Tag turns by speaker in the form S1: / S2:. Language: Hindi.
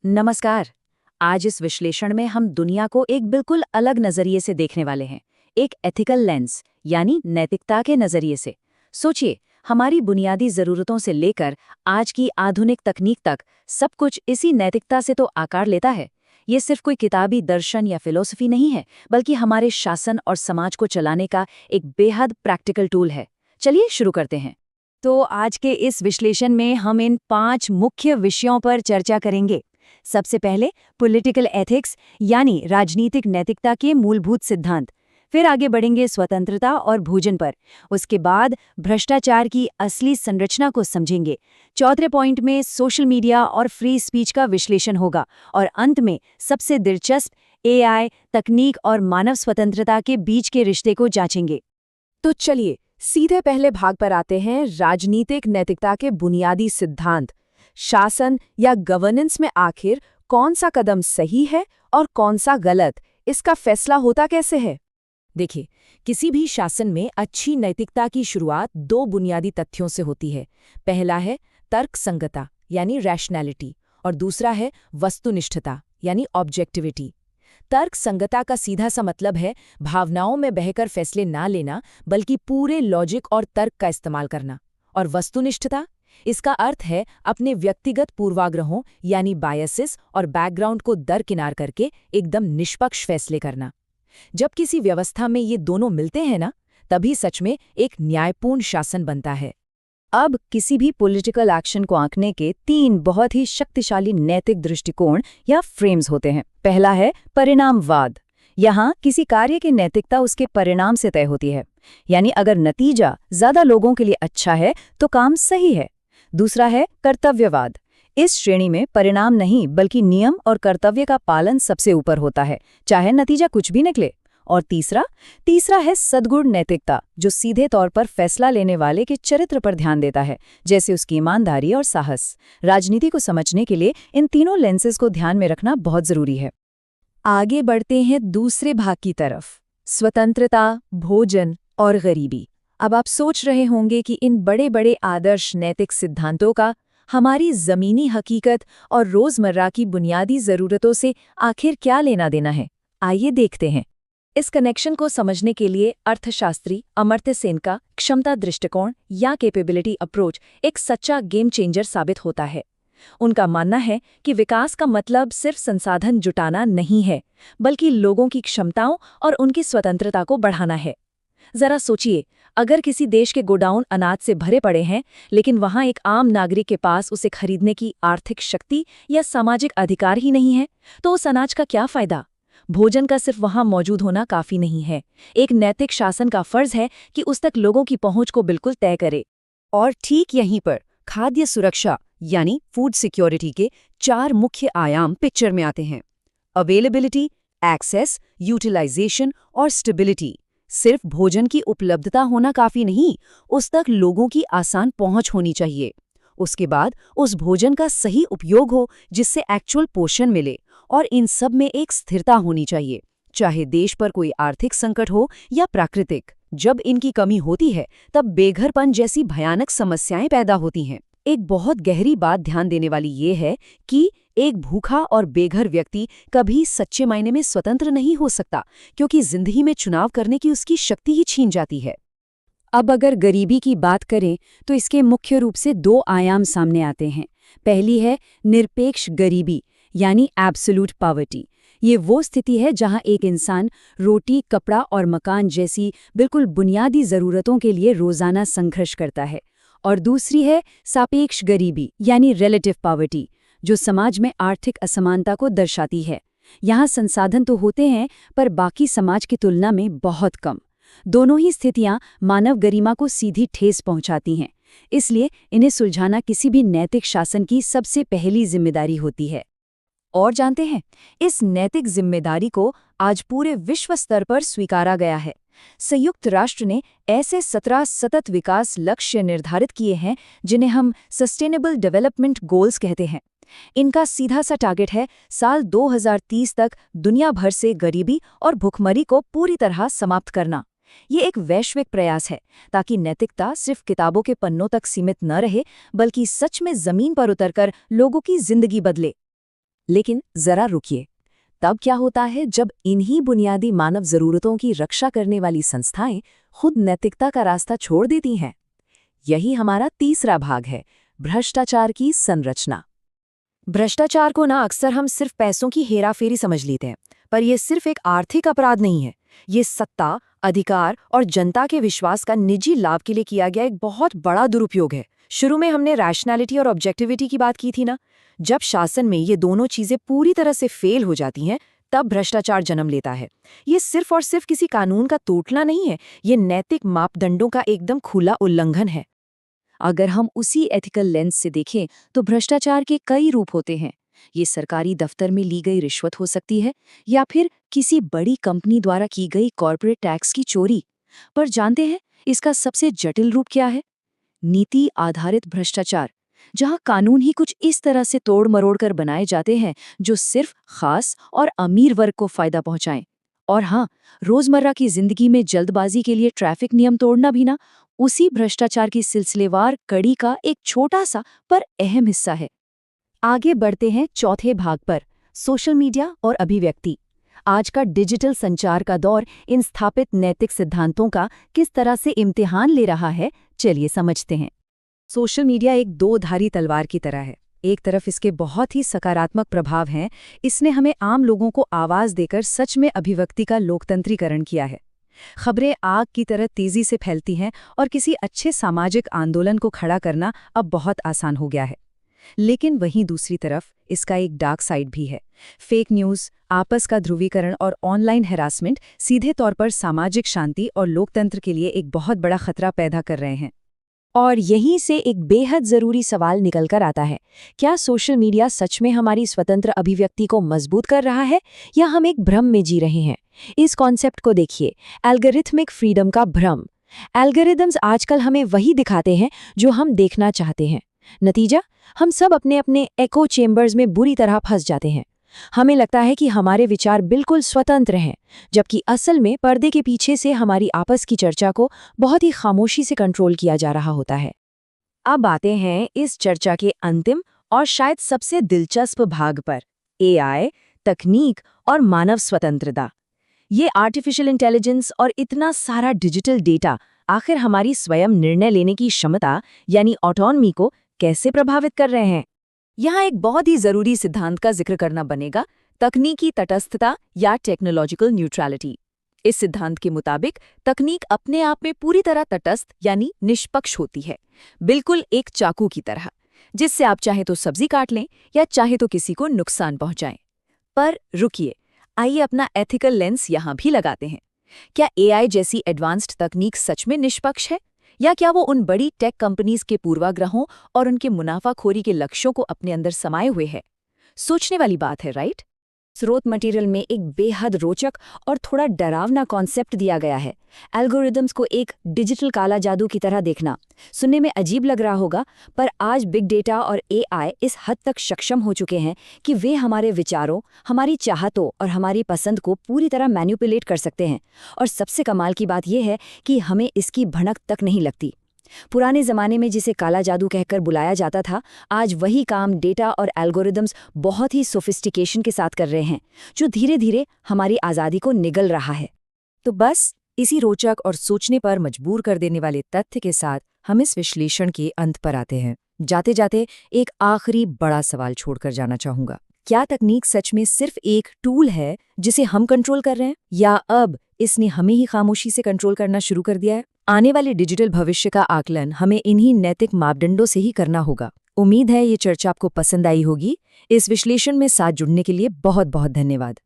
S1: नमस्कार। आज इस विश्लेषण में हम दुनिया को एक बिल्कुल अलग नजरिए से देखने वाले हैं। एक एथिकल लेंस यानी नैतिकता के नजरिए से। सोचिए, हमारी बुनियादी जरूरतों से लेकर आज की आधुनिक तकनीक तक सब कुछ इसी नैतिकता से तो आकार लेता है। ये सिर्फ कोई किताबी दर्शन या फिलॉसफी नहीं है, बल्कि हमारे शासन और समाज को चलाने का एक बेहद प्रैक्टिकल टूल है। चलिए शुरू करते हैं। तो आज के इस विश्लेषण में हम इन 5 मुख्य विषयों पर चर्चा करेंगे। सबसे पहले पॉलिटिकल एथिक्स यानी राजनीतिक नैतिकता के मूलभूत सिद्धांत। फिर आगे बढ़ेंगे स्वतंत्रता और भोजन पर। उसके बाद भ्रष्टाचार की असली संरचना को समझेंगे। चौथे पॉइंट में सोशल मीडिया और फ्री स्पीच का विश्लेषण होगा। और अंत में सबसे दिलचस्प एआई, तकनीक और मानव स्वतंत्रता के बीच के रिश्ते को जांचेंगे। तो चलिए सीधे पहले भाग पर आते हैं, राजनीतिक नैतिकता के बुनियादी सिद्धांत। शासन या गवर्नेंस में आखिर कौन सा कदम सही है और कौन सा गलत, इसका फैसला होता कैसे है? देखिए, किसी भी शासन में अच्छी नैतिकता की शुरुआत 2 बुनियादी तथ्यों से होती है। पहला है तर्कसंगतता यानी रैशनैलिटी, और दूसरा है वस्तुनिष्ठता यानी ऑब्जेक्टिविटी। तर्कसंगतता का सीधा सा मतलब है भावनाओं में बहकर फैसले ना लेना, बल्कि पूरे लॉजिक और तर्क का इस्तेमाल करना। और वस्तुनिष्ठता, इसका अर्थ है अपने व्यक्तिगत पूर्वाग्रहों यानी बायसेस और बैकग्राउंड को दरकिनार करके एकदम निष्पक्ष फैसले करना। जब किसी व्यवस्था में ये दोनों मिलते हैं ना, तभी सच में एक न्यायपूर्ण शासन बनता है। अब किसी भी पॉलिटिकल एक्शन को आंकने के 3 बहुत ही शक्तिशाली नैतिक दृष्टिकोण या फ्रेम्स होते हैं। पहला है परिणामवाद। यहाँ किसी कार्य की नैतिकता उसके परिणाम से तय होती है, यानी अगर नतीजा ज्यादा लोगों के लिए अच्छा है तो काम सही है। दूसरा है कर्तव्यवाद। इस श्रेणी में परिणाम नहीं बल्कि नियम और कर्तव्य का पालन सबसे ऊपर होता है, चाहे नतीजा कुछ भी निकले। और तीसरा है सद्गुण नैतिकता, जो सीधे तौर पर फैसला लेने वाले के चरित्र पर ध्यान देता है, जैसे उसकी ईमानदारी और साहस। राजनीति को समझने के लिए इन तीनों लेंसेज को ध्यान में रखना बहुत जरूरी है। आगे बढ़ते हैं दूसरे भाग की तरफ, स्वतंत्रता, भोजन और गरीबी। अब आप सोच रहे होंगे कि इन बड़े बड़े आदर्श नैतिक सिद्धांतों का हमारी जमीनी हकीकत और रोजमर्रा की बुनियादी जरूरतों से आखिर क्या लेना देना है। आइए देखते हैं। इस कनेक्शन को समझने के लिए अर्थशास्त्री अमर्त्य सेन का क्षमता दृष्टिकोण या कैपेबिलिटी अप्रोच एक सच्चा गेम चेंजर साबित होता है। उनका मानना है कि विकास का मतलब सिर्फ संसाधन जुटाना नहीं है, बल्कि लोगों की क्षमताओं और उनकी स्वतंत्रता को बढ़ाना है। जरा सोचिए, अगर किसी देश के गोडाउन अनाज से भरे पड़े हैं, लेकिन वहां एक आम नागरिक के पास उसे खरीदने की आर्थिक शक्ति या सामाजिक अधिकार ही नहीं है, तो उस अनाज का क्या फायदा? भोजन का सिर्फ वहां मौजूद होना काफी नहीं है। एक नैतिक शासन का फर्ज है कि उस तक लोगों की पहुंच को बिल्कुल तय करे। और ठीक यहीं पर खाद्य सुरक्षा यानी फूड सिक्योरिटी के 4 मुख्य आयाम पिक्चर में आते हैं। अवेलेबिलिटी, एक्सेस, यूटिलाइजेशन और स्टेबिलिटी। सिर्फ भोजन की उपलब्धता होना काफी नहीं, उस तक लोगों की आसान पहुंच होनी चाहिए। उसके बाद उस भोजन का सही उपयोग हो जिससे एक्चुअल पोषण मिले, और इन सब में एक स्थिरता होनी चाहिए, चाहे देश पर कोई आर्थिक संकट हो या प्राकृतिक। जब इनकी कमी होती है तब बेघरपन जैसी भयानक समस्याएं पैदा होती हैं। एक बहुत गहरी बात ध्यान देने वाली ये है कि एक भूखा और बेघर व्यक्ति कभी सच्चे मायने में स्वतंत्र नहीं हो सकता, क्योंकि जिंदगी में चुनाव करने की उसकी शक्ति ही छीन जाती है। अब अगर गरीबी की बात करें तो इसके मुख्य रूप से 2 आयाम सामने आते हैं। पहली है निरपेक्ष गरीबी यानी एब्सोल्यूट पॉवर्टी। ये वो स्थिति है जहां एक इंसान रोटी, कपड़ा और मकान जैसी बिल्कुल बुनियादी जरूरतों के लिए रोजाना संघर्ष करता है। और दूसरी है सापेक्ष गरीबी यानी रिलेटिव पॉवर्टी, जो समाज में आर्थिक असमानता को दर्शाती है। यहाँ संसाधन तो होते हैं, पर बाकी समाज की तुलना में बहुत कम। दोनों ही स्थितियां मानव गरिमा को सीधी ठेस पहुंचाती हैं। इसलिए इन्हें सुलझाना किसी भी नैतिक शासन की सबसे पहली जिम्मेदारी होती है। और जानते हैं, इस नैतिक जिम्मेदारी को आज पूरे विश्व स्तर पर स्वीकारा गया है। संयुक्त राष्ट्र ने ऐसे 17 सतत विकास लक्ष्य निर्धारित किए हैं जिन्हें हम सस्टेनेबल डेवलपमेंट गोल्स कहते हैं। इनका सीधा सा टारगेट है साल 2030 तक दुनिया भर से गरीबी और भुखमरी को पूरी तरह समाप्त करना। ये एक वैश्विक प्रयास है ताकि नैतिकता सिर्फ किताबों के पन्नों तक सीमित न रहे, बल्कि सच में जमीन पर उतरकर लोगों की जिंदगी बदले। लेकिन जरा रुकिए, तब क्या होता है जब इन्हीं बुनियादी मानव जरूरतों की रक्षा करने वाली संस्थाएं खुद नैतिकता का रास्ता छोड़ देती हैं? यही हमारा तीसरा भाग है, भ्रष्टाचार की संरचना।
S2: भ्रष्टाचार को ना अक्सर हम सिर्फ पैसों की हेराफेरी समझ लेते हैं, पर यह सिर्फ एक आर्थिक अपराध नहीं है। ये सत्ता, अधिकार और जनता के विश्वास का निजी लाभ के लिए किया गया एक बहुत बड़ा दुरुपयोग है। शुरू में हमने रैशनैलिटी और ऑब्जेक्टिविटी की बात की थी ना। जब शासन में ये दोनों चीजें पूरी तरह से फेल हो जाती हैं, तब भ्रष्टाचार जन्म लेता है। ये सिर्फ और सिर्फ किसी कानून का टूटना नहीं है, ये नैतिक मापदंडों का एकदम खुला उल्लंघन है।
S1: अगर हम उसी एथिकल लेंस से देखें तो भ्रष्टाचार के कई रूप होते हैं। ये सरकारी दफ्तर में ली गई रिश्वत हो सकती है, या फिर किसी बड़ी कंपनी द्वारा की गई कॉर्पोरेट टैक्स की चोरी। पर जानते हैं इसका सबसे जटिल रूप क्या है? नीति आधारित भ्रष्टाचार, जहां कानून ही कुछ इस तरह से तोड़ मरोड़ कर बनाए जाते हैं जो सिर्फ खास और अमीर वर्ग को फायदा पहुंचाएं। और हाँ, रोजमर्रा की जिंदगी में जल्दबाजी के लिए ट्रैफिक नियम तोड़ना भी ना उसी भ्रष्टाचार की सिलसिलेवार कड़ी का एक छोटा सा पर अहम हिस्सा है। आगे बढ़ते हैं चौथे भाग पर, सोशल मीडिया और अभिव्यक्ति। आज का डिजिटल संचार का दौर इन स्थापित नैतिक सिद्धांतों का किस तरह से इम्तिहान ले रहा है, चलिए समझते हैं। सोशल मीडिया एक दो-धारी तलवार की तरह है। एक तरफ इसके बहुत ही सकारात्मक प्रभाव हैं, इसने हमें आम लोगों को आवाज देकर सच में अभिव्यक्ति का लोकतंत्रीकरण किया है। खबरें आग की तरह तेजी से फैलती हैं और किसी अच्छे सामाजिक आंदोलन को खड़ा करना अब बहुत आसान हो गया है। लेकिन वहीं दूसरी तरफ इसका एक डार्क साइड भी है। फेक न्यूज़, आपस का ध्रुवीकरण और ऑनलाइन हैरासमेंट सीधे तौर पर सामाजिक शांति और लोकतंत्र के लिए एक बहुत बड़ा खतरा पैदा कर रहे हैं। और यहीं से एक बेहद ज़रूरी सवाल निकलकर आता है, क्या सोशल मीडिया सच में हमारी स्वतंत्र अभिव्यक्ति को मजबूत कर रहा है, या हम एक भ्रम में जी रहे हैं? इस कॉन्सेप्ट को देखिए, एल्गोरिथमिक फ्रीडम का भ्रम। एल्गोरिदम्स आजकल हमें वही दिखाते हैं जो हम देखना चाहते हैं। नतीजा, हम सब अपने अपने एको चेम्बर्स में बुरी तरह फंस जाते हैं। हमें लगता है कि हमारे विचार बिल्कुल स्वतंत्र हैं, जबकि असल में पर्दे के पीछे से हमारी आपस की चर्चा को बहुत ही खामोशी से कंट्रोल किया जा रहा होता है। अब आते हैं इस चर्चा के अंतिम और शायद सबसे दिलचस्प भाग पर, एआई, तकनीक और मानव स्वतंत्रता। ये आर्टिफिशियल इंटेलिजेंस और इतना सारा डिजिटल डेटा आखिर हमारी स्वयं निर्णय लेने की क्षमता यानी ऑटोनॉमी को कैसे प्रभावित कर रहे हैं? यहाँ एक बहुत ही जरूरी सिद्धांत का जिक्र करना बनेगा, तकनीकी तटस्थता या टेक्नोलॉजिकल न्यूट्रलिटी। इस सिद्धांत के मुताबिक तकनीक अपने आप में पूरी तरह तटस्थ यानी निष्पक्ष होती है, बिल्कुल एक चाकू की तरह, जिससे आप चाहे तो सब्जी काट लें या चाहे तो किसी को नुकसान पहुंचाएं। पर रुकिए, आइए अपना एथिकल लेंस यहाँ भी लगाते हैं। क्या एआई जैसी एडवांस्ड तकनीक सच में निष्पक्ष है, या क्या वो उन बड़ी टेक कंपनीज के पूर्वाग्रहों और उनके मुनाफाखोरी के लक्ष्यों को अपने अंदर समाये हुए है? सोचने वाली बात है, राइट? स्रोत मटेरियल में एक बेहद रोचक और थोड़ा डरावना कॉन्सेप्ट दिया गया है, एल्गोरिदम्स को एक डिजिटल काला जादू की तरह देखना। सुनने में अजीब लग रहा होगा, पर आज बिग डेटा और एआई इस हद तक सक्षम हो चुके हैं कि वे हमारे विचारों, हमारी चाहतों और हमारी पसंद को पूरी तरह मैनिपुलेट कर सकते हैं। और सबसे कमाल की बात यह है कि हमें इसकी भनक तक नहीं लगती। पुराने ज़माने में जिसे काला जादू कहकर बुलाया जाता था, आज वही काम डेटा और एल्गोरिदम्स बहुत ही सोफिस्टिकेशन के साथ कर रहे हैं, जो धीरे धीरे हमारी आज़ादी को निगल रहा है। तो बस इसी रोचक और सोचने पर मजबूर कर देने वाले तथ्य के साथ हम इस विश्लेषण के अंत पर आते हैं। जाते जाते एक आखिरी बड़ा सवाल छोड़कर जाना चाहूँगा, क्या तकनीक सच में सिर्फ एक टूल है जिसे हम कंट्रोल कर रहे हैं, या अब इसने हमें ही खामोशी से कंट्रोल करना शुरू कर दिया है? आने वाले डिजिटल भविष्य का आकलन हमें इन्हीं नैतिक मापदंडों से ही करना होगा। उम्मीद है ये चर्चा आपको पसंद आई होगी। इस विश्लेषण में साथ जुड़ने के लिए बहुत बहुत धन्यवाद।